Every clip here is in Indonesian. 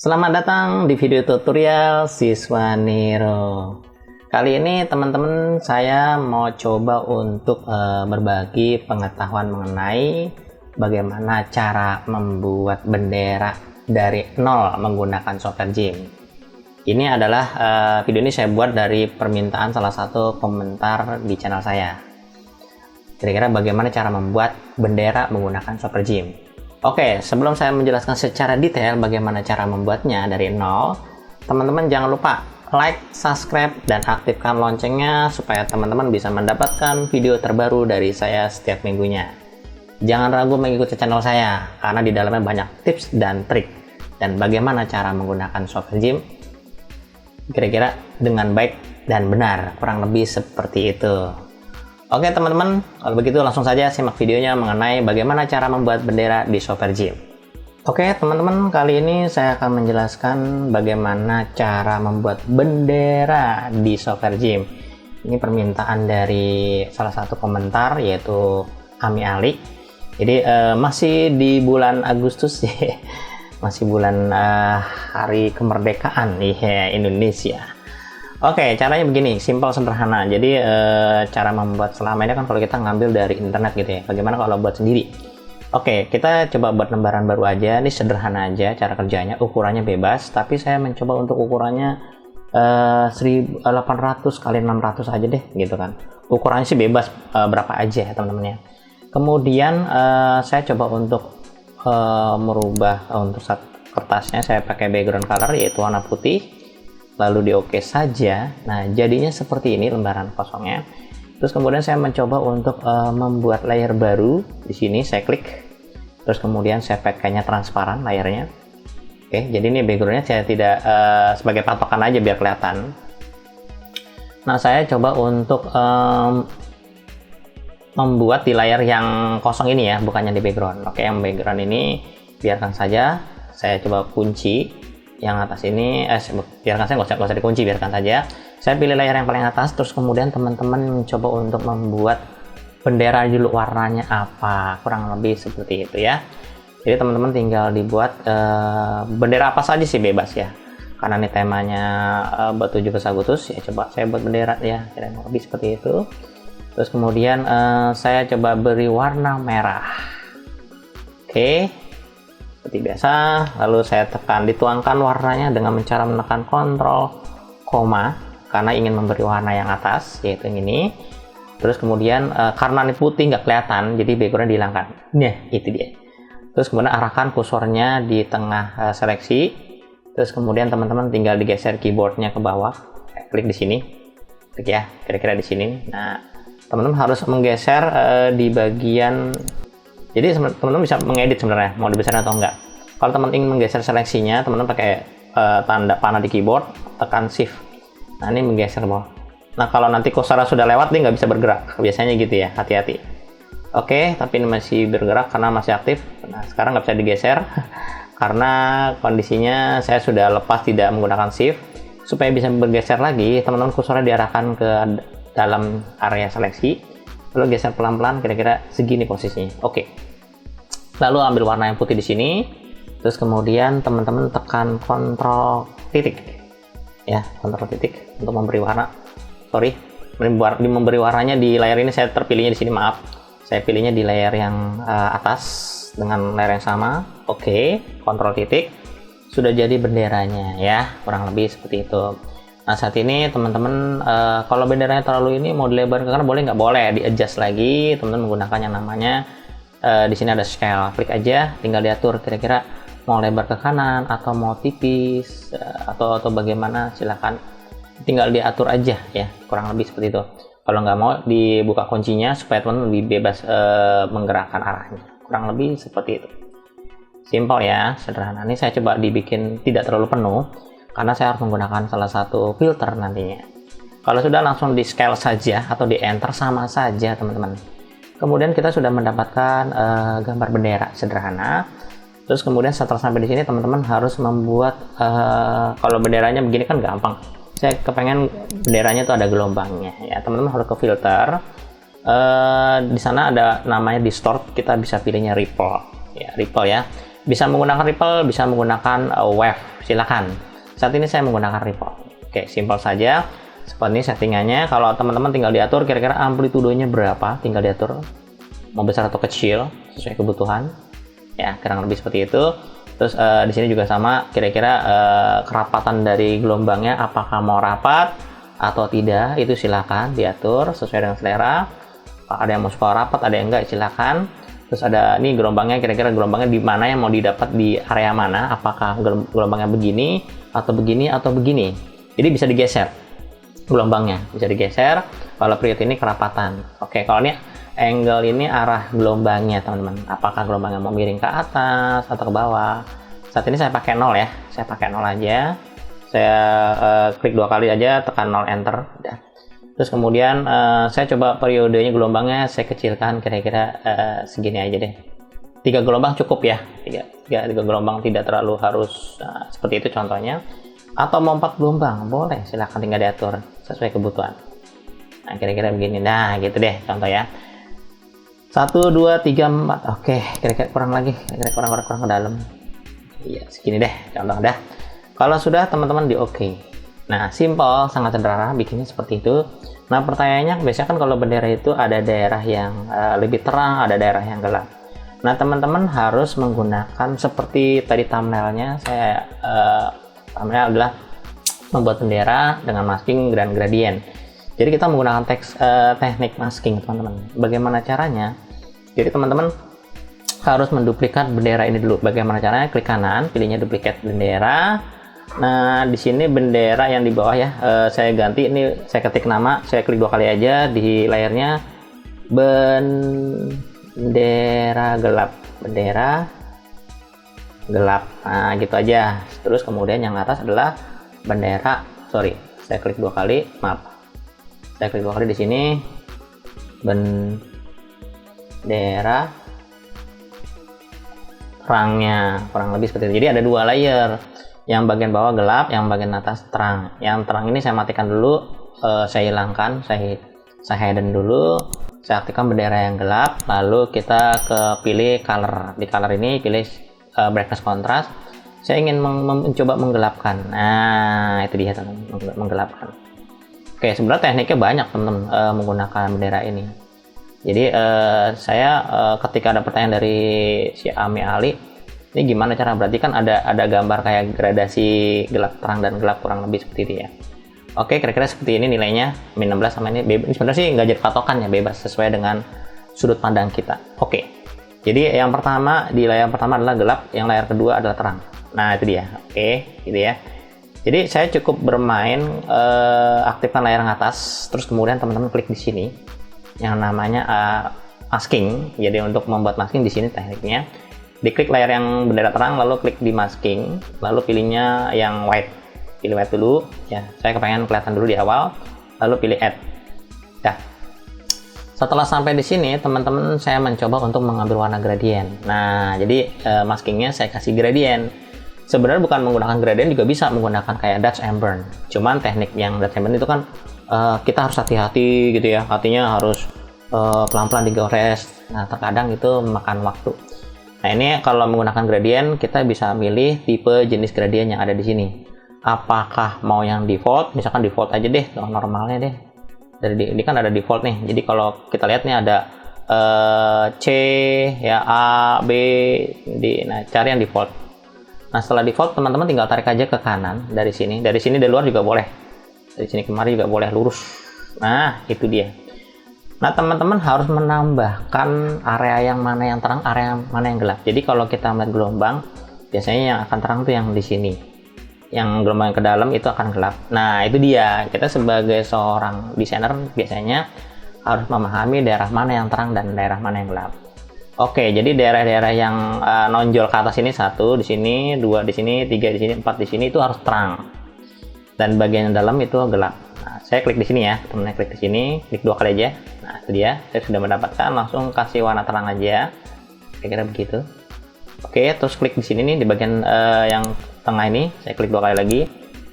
Selamat datang di video tutorial Siswa Nero. Kali ini teman-teman saya mau coba untuk berbagi pengetahuan mengenai bagaimana cara membuat bendera dari nol menggunakan software Gym. Ini adalah video ini saya buat dari permintaan salah satu komentar di channel saya. Kira-kira bagaimana cara membuat bendera menggunakan software Gym. Oke, sebelum saya menjelaskan secara detail bagaimana cara membuatnya dari nol, teman-teman jangan lupa like, subscribe, dan aktifkan loncengnya supaya teman-teman bisa mendapatkan video terbaru dari saya setiap minggunya. Jangan ragu mengikuti channel saya, karena di dalamnya banyak tips dan trik, dan bagaimana cara menggunakan software Gym kira-kira dengan baik dan benar, kurang lebih seperti itu. Oke teman-teman, kalau begitu langsung saja simak videonya mengenai bagaimana cara membuat bendera di software Gym. Oke teman-teman, kali ini saya akan menjelaskan bagaimana cara membuat bendera di software Gym. Ini permintaan dari salah satu komentar, yaitu Ami Ali. Jadi masih di bulan Agustus ya, masih bulan hari kemerdekaan nih Indonesia. Oke, caranya begini, simpel sederhana. Jadi cara membuat selama ini kan kalau kita ngambil dari internet gitu ya. Bagaimana kalau buat sendiri? Oke, kita coba buat lembaran baru aja. Ini sederhana aja cara kerjanya, ukurannya bebas. Tapi saya mencoba untuk ukurannya 1800 x 600 aja deh, gitu kan. Ukurannya sih bebas, berapa aja ya teman-teman ya. Kemudian saya coba untuk merubah untuk kertasnya. Saya pakai background color yaitu warna putih. Lalu di oke saja. Nah, jadinya seperti ini lembaran kosongnya. Terus kemudian saya mencoba untuk membuat layer baru. Di sini saya klik. Terus kemudian saya pakainya transparan layarnya. Oke, jadi ini backgroundnya saya tidak sebagai patokan aja biar kelihatan. Nah, saya coba untuk membuat di layar yang kosong ini ya, bukannya di background. Oke, yang background ini biarkan saja. Saya coba kunci. Yang atas ini biarkan saya nggak usah dikunci, biarkan saja. Saya pilih layar yang paling atas, terus kemudian teman-teman mencoba untuk membuat bendera dulu, warnanya apa, kurang lebih seperti itu ya. Jadi teman-teman tinggal dibuat bendera apa saja sih, bebas ya, karena ini temanya buat 17 Agustus ya. Coba saya buat bendera ya, kurang lebih seperti itu. Terus kemudian saya coba beri warna merah. Oke, seperti biasa. Lalu saya dituangkan warnanya dengan cara menekan Ctrl, koma, karena ingin memberi warna yang atas, yaitu yang ini. Terus kemudian karena ini putih nggak kelihatan, jadi background dihilangkan. Nah, itu dia. Terus kemudian arahkan kursornya di tengah seleksi. Terus kemudian teman-teman tinggal digeser keyboardnya ke bawah. Klik di sini, klik ya, kira-kira di sini. Nah, teman-teman harus menggeser di bagian. Jadi teman-teman bisa mengedit sebenarnya mau dibesarin atau enggak. Kalau teman ingin menggeser seleksinya, teman-teman pakai tanda panah di keyboard, tekan shift. Nah, ini menggeser bawah. Nah, kalau nanti kursornya sudah lewat, dia nggak bisa bergerak. Biasanya gitu ya, hati-hati. Oke, tapi ini masih bergerak karena masih aktif. Nah, sekarang nggak bisa digeser karena kondisinya saya sudah lepas tidak menggunakan shift. Supaya bisa bergeser lagi, teman-teman kursornya diarahkan ke dalam area seleksi. Lalu geser pelan-pelan, kira-kira segini posisinya. Oke. Lalu ambil warna yang putih di sini. Terus kemudian teman-teman tekan Ctrl titik. Ya, Ctrl titik untuk memberi warna. Sorry, memberi warnanya di layar ini saya terpilihnya di sini, maaf. Saya pilihnya di layar yang atas dengan layar yang sama. Oke, Ctrl titik. Sudah jadi benderanya ya, kurang lebih seperti itu. Nah, saat ini teman-teman kalau benderanya terlalu ini mau dilebarkan ke kanan boleh, nggak boleh, di adjust lagi. Teman-teman menggunakan yang namanya di sini ada scale, klik aja, tinggal diatur kira-kira mau lebar ke kanan atau mau tipis atau bagaimana, silahkan tinggal diatur aja ya, kurang lebih seperti itu. Kalau nggak mau dibuka kuncinya supaya teman-teman lebih bebas menggerakkan arahnya, kurang lebih seperti itu. Simpel ya, sederhana. Ini saya coba dibikin tidak terlalu penuh karena saya harus menggunakan salah satu filter nantinya. Kalau sudah langsung di scale saja atau di enter sama saja teman-teman. Kemudian kita sudah mendapatkan gambar bendera sederhana. Terus kemudian setelah sampai di sini teman-teman harus membuat kalau benderanya begini kan gampang. Saya kepengen benderanya itu ada gelombangnya ya. Teman-teman harus ke filter. Di sana ada namanya distort, kita bisa pilihnya ripple ya, ripple ya. Bisa menggunakan ripple, bisa menggunakan wave, silakan. Saat ini saya menggunakan ripple. Oke, simpel saja. Seperti ini settingannya. Kalau teman-teman tinggal diatur kira-kira amplitudenya berapa, tinggal diatur mau besar atau kecil sesuai kebutuhan. Ya, kurang lebih seperti itu. Terus di sini juga sama, kira-kira kerapatan dari gelombangnya apakah mau rapat atau tidak, itu silakan diatur sesuai dengan selera. Ada yang mau suka rapat, ada yang enggak, silakan. Terus ada nih gelombangnya, kira-kira gelombangnya di mana yang mau didapat di area mana, apakah gelombangnya begini atau begini atau begini. Jadi bisa digeser gelombangnya, bisa digeser. Kalau period ini kerapatan. Oke, kalau ini angle ini arah gelombangnya teman-teman, apakah gelombangnya mau miring ke atas atau ke bawah. Saat ini saya pakai 0 ya, saya pakai 0 aja. Saya klik 2 kali aja, tekan 0 enter udah. Terus kemudian saya coba periodenya gelombangnya saya kecilkan kira-kira segini aja deh. 3 gelombang cukup ya, 3 gelombang, tidak terlalu harus seperti itu contohnya. Atau mau 4 gelombang boleh, silahkan tinggal diatur sesuai kebutuhan. Nah kira-kira begini, nah gitu deh contoh ya. 1, 2, 3, 4, oke, kira-kira kurang lagi, kira-kira kurang ke dalam. Iya segini deh contoh dah. Kalau sudah teman-teman di oke. Nah, simple, sangat sederhana bikinnya seperti itu. Nah, pertanyaannya biasanya kan kalau bendera itu ada daerah yang lebih terang, ada daerah yang gelap. Nah, teman-teman harus menggunakan seperti tadi thumbnailnya. Saya thumbnail adalah membuat bendera dengan masking dan gradient. Jadi kita menggunakan teknik masking, teman-teman. Bagaimana caranya? Jadi teman-teman harus menduplikat bendera ini dulu. Bagaimana caranya? Klik kanan, pilihnya duplicate bendera. Nah, di sini bendera yang di bawah ya, saya ganti, ini saya ketik nama, saya klik 2 kali aja di layarnya, bendera gelap, bendera gelap. Nah, gitu aja. Terus kemudian yang atas adalah bendera, saya klik 2 kali, saya klik 2 kali di sini, bendera terangnya, kurang lebih seperti itu. Jadi ada 2 layer. Yang bagian bawah gelap, yang bagian atas terang. Yang terang ini saya matikan dulu, saya hilangkan, saya hidden dulu, saya aktifkan bendera yang gelap, lalu kita pilih color. Di color ini pilih brightness contrast. Saya ingin mencoba menggelapkan. Nah, itu dia teman-teman, menggelapkan. Oke, sebenarnya tekniknya banyak teman-teman menggunakan bendera ini. Jadi saya ketika ada pertanyaan dari si Ami Ali, ini gimana cara, berarti kan ada gambar kayak gradasi gelap terang dan gelap kurang lebih seperti itu ya. Oke, kira-kira seperti ini nilainya, min 16 sama ini bebas. Sebenarnya sih nggak jadi patokan ya, bebas sesuai dengan sudut pandang kita. Oke, jadi yang pertama di layar pertama adalah gelap, yang layar kedua adalah terang. Nah itu dia. Oke, gitu ya. Jadi saya cukup bermain, aktifkan layar yang atas, terus kemudian teman-teman klik di sini yang namanya masking. Jadi untuk membuat masking di sini tekniknya, diklik layar yang bendera terang, lalu klik di masking, lalu pilihnya yang white, pilih white dulu ya, saya kepengen kelihatan dulu di awal, lalu pilih add ya. Setelah sampai di sini teman-teman, saya mencoba untuk mengambil warna gradient. Nah jadi maskingnya saya kasih gradient. Sebenarnya bukan menggunakan gradient juga bisa menggunakan kayak Dutch and Burn, cuman teknik yang Dutch and Burn itu kan kita harus hati-hati gitu ya, artinya harus pelan-pelan digores. Nah terkadang itu memakan waktu. Nah ini kalau menggunakan gradient, kita bisa milih tipe jenis gradient yang ada di sini. Apakah mau yang default, misalkan default aja deh, normalnya deh. Ini kan ada default nih, jadi kalau kita lihat nih ada C, ya A, B, D. Nah cari yang default. Nah setelah default, teman-teman tinggal tarik aja ke kanan dari sini dari luar juga boleh, dari sini kemari juga boleh, lurus. Nah itu dia. Nah teman-teman harus menambahkan area yang mana yang terang, area yang mana yang gelap. Jadi kalau kita melihat gelombang, biasanya yang akan terang tuh yang di sini, yang gelombang ke dalam itu akan gelap. Nah itu dia, kita sebagai seorang desainer biasanya harus memahami daerah mana yang terang dan daerah mana yang gelap. Oke, jadi daerah-daerah yang nonjol ke atas ini, 1 di sini, 2 di sini, 3 di sini, 4 di sini itu harus terang, dan bagian yang dalam itu gelap. Nah, saya klik di sini ya, teman-teman, klik di sini, klik 2 kali aja. Nah itu dia, saya sudah mendapatkan, langsung kasih warna terang aja, kira-kira begitu. Oke, terus klik di sini nih, di bagian yang tengah ini, saya klik 2 kali lagi,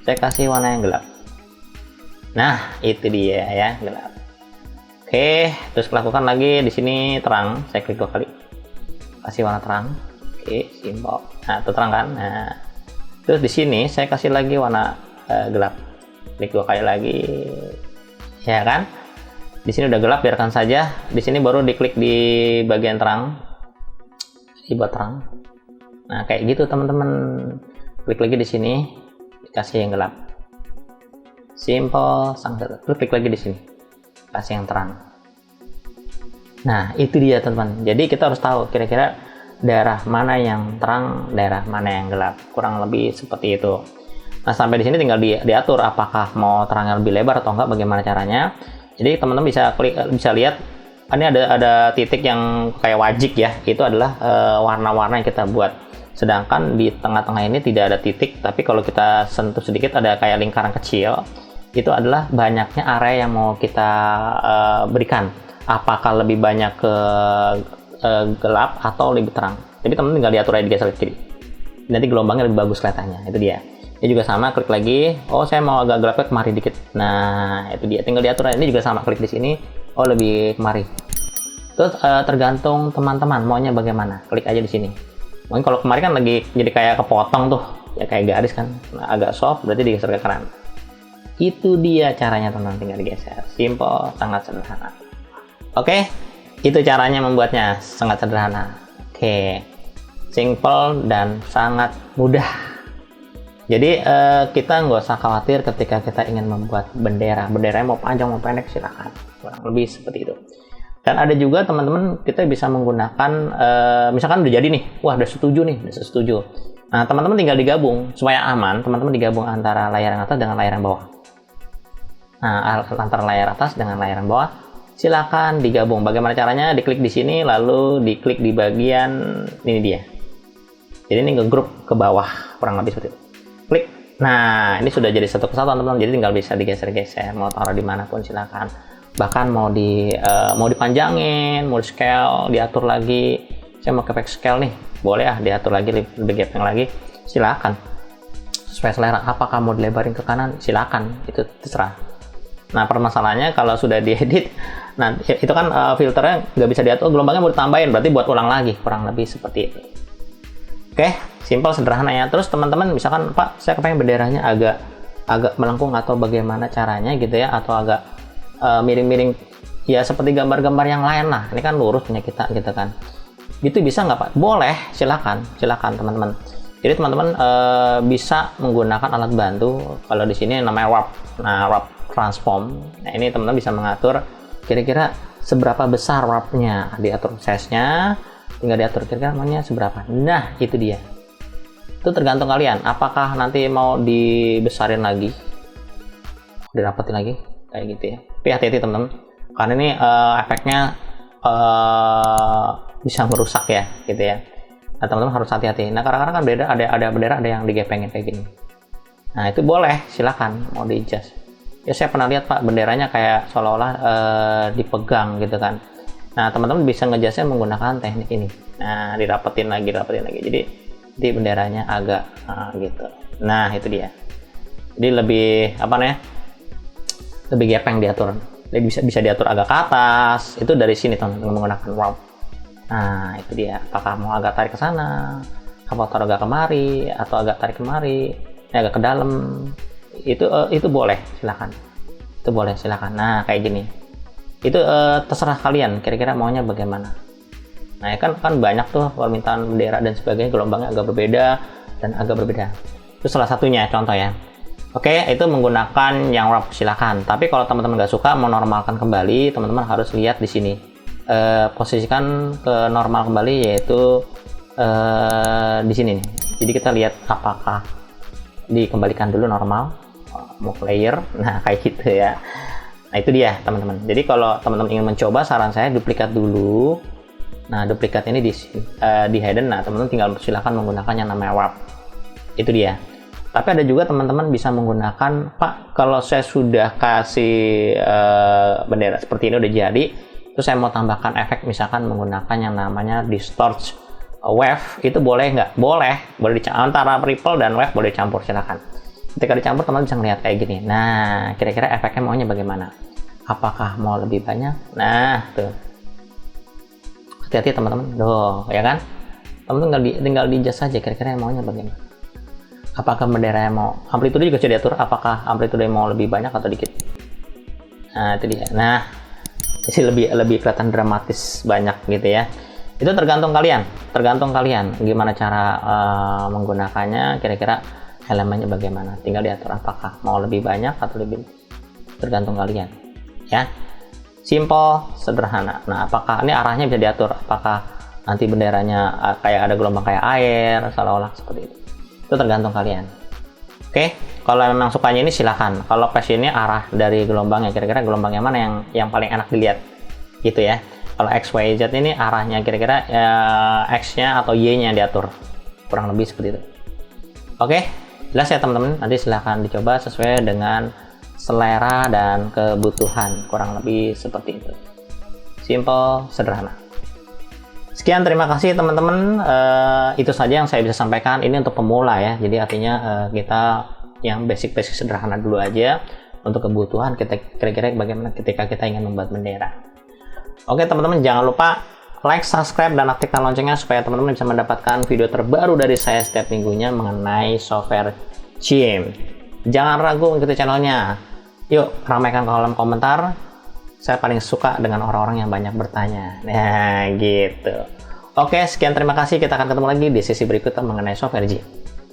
saya kasih warna yang gelap. Nah itu dia ya, gelap. Oke, terus lakukan lagi di sini terang, saya klik 2 kali, kasih warna terang. Simple. Nah, terang kan? Nah, terus di sini saya kasih lagi warna gelap. Klik 2 kali lagi. Ya kan? Di sini udah gelap, biarkan saja. Di sini baru diklik di bagian terang. Dibuat terang. Nah, kayak gitu teman-teman. Klik lagi di sini, dikasih yang gelap. Simple, sangat. Terus klik lagi di sini, kasih yang terang. Nah, itu dia teman-teman. Jadi kita harus tahu kira-kira daerah mana yang terang, daerah mana yang gelap. Kurang lebih seperti itu. Nah, sampai di sini tinggal diatur apakah mau terangnya lebih lebar atau enggak, bagaimana caranya. Jadi teman-teman bisa lihat ini ada titik yang kayak wajik ya. Itu adalah warna-warna yang kita buat. Sedangkan di tengah-tengah ini tidak ada titik, tapi kalau kita sentuh sedikit ada kayak lingkaran kecil. Itu adalah banyaknya area yang mau kita berikan. Apakah lebih banyak ke gelap atau lebih terang. Tapi teman-teman tinggal diatur aja, digeser ke kiri. Nanti gelombangnya lebih bagus kelihatannya. Itu dia. Ini juga sama, klik lagi. Oh, saya mau agak gelapnya kemari dikit. Nah, itu dia. Tinggal diatur aja. Ini juga sama, klik di sini. Oh, lebih kemari. Terus tergantung teman-teman maunya bagaimana. Klik aja di sini. Mungkin kalau kemari kan lagi jadi kayak kepotong tuh. Ya kayak garis kan. Nah, agak soft berarti digeser ke kanan. Itu dia caranya teman-teman, tinggal digeser. Simple, sangat sederhana. Oke. Itu caranya membuatnya, sangat sederhana. Oke, simple dan sangat mudah. Jadi kita nggak usah khawatir ketika kita ingin membuat bendera. Benderanya mau panjang mau pendek silakan, kurang lebih seperti itu. Dan ada juga teman-teman kita bisa menggunakan, misalkan udah jadi nih, wah udah setuju nih, udah setuju. Nah teman-teman tinggal digabung supaya aman. Teman-teman digabung antara layar yang atas dengan layar yang bawah. Nah antara layar atas dengan layar yang bawah. Silakan digabung. Bagaimana caranya? Diklik di sini, lalu diklik di bagian ini dia. Jadi ini ngegroup ke bawah, kurang lebih seperti itu. Klik. Nah, ini sudah jadi satu kesatuan teman-teman. Jadi tinggal bisa digeser-geser, mau taruh dimanapun silakan. Bahkan mau dipanjangin, mau di scale, diatur lagi. Saya mau ke scale nih, boleh ya diatur lagi lebih gepeng lagi. Silakan. Sesuai selera. Apakah mau dilebarin ke kanan? Silakan. Itu terserah. Nah permasalahannya kalau sudah diedit, nah itu kan filternya nggak bisa diatur, gelombangnya mau ditambahin, berarti buat ulang lagi, kurang lebih seperti itu. Oke, simple sederhana ya. Terus teman-teman misalkan Pak, saya kepengen benderanya agak melengkung atau bagaimana caranya gitu ya, atau agak miring-miring ya seperti gambar-gambar yang lain lah. Ini kan lurus punya kita gitu kan. Gitu bisa nggak Pak? Boleh, silakan teman-teman. Jadi teman-teman bisa menggunakan alat bantu. Kalau di sini namanya warp. Nah warp transform. Nah ini teman-teman bisa mengatur kira-kira seberapa besar warpnya, diatur size-nya, tinggal diatur kira-kira maunya seberapa. Nah itu dia. Itu tergantung kalian. Apakah nanti mau dibesarin lagi, dirapetin lagi, kayak gitu ya. Tapi hati-hati teman-teman, karena ini efeknya bisa merusak ya, gitu ya. Nah teman-teman harus hati-hati. Nah kadang-kadang kan ada bendera ada yang digepengin kayak gini. Nah itu boleh, silakan mau di-adjust. Ya saya pernah lihat Pak, benderanya kayak seolah-olah dipegang gitu kan. Nah teman-teman bisa ngejelasin menggunakan teknik ini. Nah dirapetin lagi. Jadi di benderanya agak gitu. Nah itu dia. Jadi lebih lebih gepeng diatur. Jadi bisa diatur agak ke atas. Itu dari sini teman-teman menggunakan warp. Nah itu dia. Apakah mau agak tarik ke sana, apa taruh agak kemari, atau agak tarik kemari, agak ke dalam. Itu boleh, silakan. Itu boleh, silakan. Nah kayak gini. Itu terserah kalian. Kira-kira maunya bagaimana. Nah kan banyak tuh permintaan bendera dan sebagainya, gelombangnya agak berbeda dan agak berbeda. Itu salah satunya contoh ya. Oke, itu menggunakan yang warp silakan. Tapi kalau teman-teman nggak suka menormalkan kembali, teman-teman harus lihat di sini. Posisikan ke normal kembali, yaitu di sini nih. Jadi kita lihat apakah dikembalikan dulu normal. Mau layer, nah kayak gitu ya. Nah itu dia teman-teman. Jadi kalau teman-teman ingin mencoba, saran saya duplikat dulu. Nah duplikat ini di hidden. Nah teman-teman tinggal silakan menggunakan yang namanya warp. Itu dia. Tapi ada juga teman-teman bisa menggunakan, Pak kalau saya sudah kasih bendera seperti ini udah jadi, terus saya mau tambahkan efek misalkan menggunakan yang namanya distort wave, itu boleh nggak? Boleh antara ripple dan wave boleh campur, silakan. Ketika dicampur teman bisa ngeliat kayak gini. Nah kira-kira efeknya maunya bagaimana? Apakah mau lebih banyak? Nah tuh, hati-hati teman-teman, ya kan? Teman-teman tinggal di adjust saja kira-kira yang maunya bagaimana. Apakah bendera yang mau amplitude juga bisa diatur, apakah amplitude mau lebih banyak atau dikit. Nah, itu dia. Nah, jadi lebih kelihatan dramatis banyak gitu ya. Itu tergantung kalian gimana cara menggunakannya, kira-kira elemennya bagaimana, tinggal diatur apakah mau lebih banyak atau lebih, tergantung kalian ya. Simple, sederhana. Nah, apakah ini arahnya bisa diatur, apakah nanti benderanya kayak ada gelombang kayak air, seolah-olah seperti itu tergantung kalian. Oke, kalau memang sukanya ini silahkan. Kalau passion ini arah dari gelombangnya, kira-kira gelombang yang mana yang paling enak dilihat gitu ya. Kalau X, Y, Z ini arahnya kira-kira X-nya atau Y-nya diatur, kurang lebih seperti itu. Oke, jelas ya teman-teman. Nanti silahkan dicoba sesuai dengan selera dan kebutuhan, kurang lebih seperti itu. Simple, sederhana. Sekian, terima kasih teman-teman. Itu saja yang saya bisa sampaikan. Ini untuk pemula ya. Jadi artinya kita yang basic-basic sederhana dulu aja. Untuk kebutuhan kita kira-kira bagaimana ketika kita ingin membuat bendera. Oke teman-teman, jangan lupa like, subscribe, dan aktifkan loncengnya supaya teman-teman bisa mendapatkan video terbaru dari saya setiap minggunya mengenai software CIM. Jangan ragu mengikuti channelnya. Yuk, ramaikan kolom komentar. Saya paling suka dengan orang-orang yang banyak bertanya. Nah, gitu. Oke, sekian, terima kasih. Kita akan ketemu lagi di sesi berikutnya mengenai software CIM.